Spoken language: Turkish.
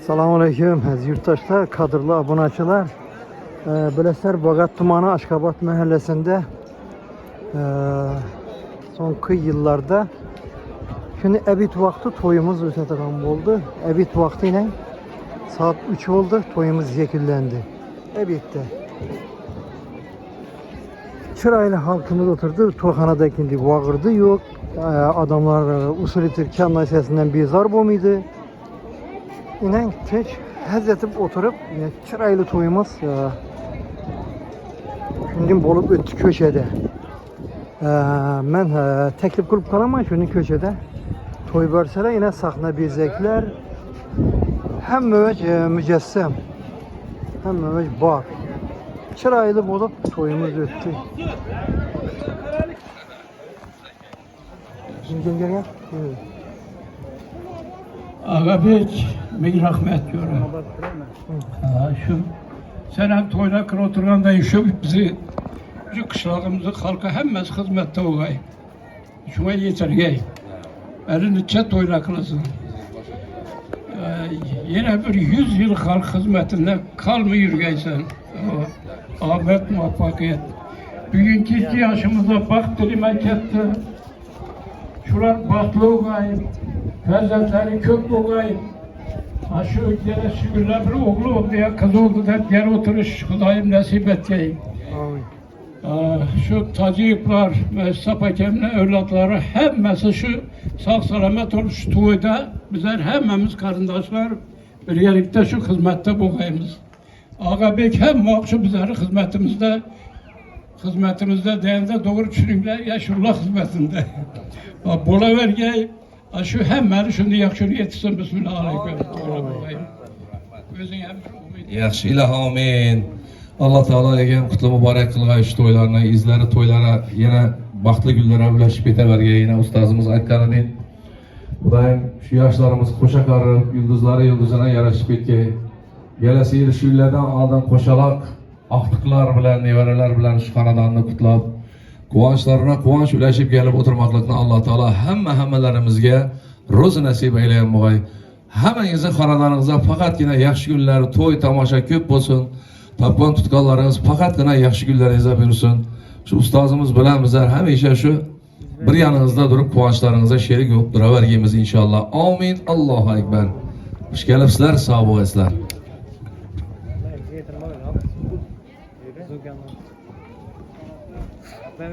Selamünaleyküm əziz yurttaşlar, kadrlı abunəçilər. Bilesler Bağat Tumanı Aşkabat mahallesinde son yıllarda şimdi ebit vakti toyumuz öteden oldu. Ebit vaktiyle saat 3 oldu, toyumuz yekillendi. Ebitte. Çırayla halkımız oturdu, toyxanadakindi bağırdı yok. Adamlar usul itirken sesinden bizar bu muydu? İnan tek həzz etib oturup çıraylı toyumuz şimdi bolup ötdü köşede. Ben teklif kılıp kalamam şimdi köşede. Toy versələr yine sahne bezəklər. Hem mücessem hem bar. Çıraylı bolup toyumuz ötdü. Gel. Ağabey, bir rahmet diyorum. Şu sen toyuna kır oturanda şu bizi kışlarımızı halka hemmez hizmette olayım. Şuna yeter gel. Elini çet toyuna kılasın. Yine bir 100 yıl halk hizmetinde kalmıyor gaysen. Ahmet muvaffakiyet. Bugünkü 2 yaşımıza bak dilime ketti. Şular batlı olayım. Ferzetleri kök olayım. Şu yere şükürler bir oğlu oldu ya kız oldu da geri oturuş Kudayım nasip edeyim. Şu tacıyıklar ve sapakemle evlatları hemmesi şu sağ selamet oluş toyda bizler hemmemiz karındaşlar birlikte şu hizmette bulgayımız. Ağabey hem muhakkı bizleri hizmetimizde deyince doğru düşünürler yaşullah hizmetinde. Bola vergey şu hemmeni şimdi yakşını yetişsin bismillahirrahmanirrahim. Yaxşı ilah amin. Allah Teala egen kutlu mübarek kılğa iş toylarına, izleri toylara, yine bahtlı günlere ulaşıp yeteverge yine ustazımız aytkanını. Budayım şu yaşlarımız koşa karırıp, yıldızına yaraşıp etke. Gelesi yıl şu illerden aldan koşalak, aktıklar bilen, nevereler bilen şu kanadanını kutlap, kuvançlarına kuvanç ulaşıp gelip oturmaklıkla Allah Teala hemmelerimizge rozu nasip eyleyen muğay. Hemmenizin kanadanınıza fakat yine yaxşı günler, toy, tamaşa köp olsun. Tapkan tutkallarınız fakat yine yaxşı günlerinize buyursun. Şu ustazımız bilen bizler hemeyşe şu bir yanınızda durup kuvançlarınıza şerik olup duravergimiz inşallah. Amin. Allahu Ekber. Hoş gelipsizler, sağ olasınlar. Ben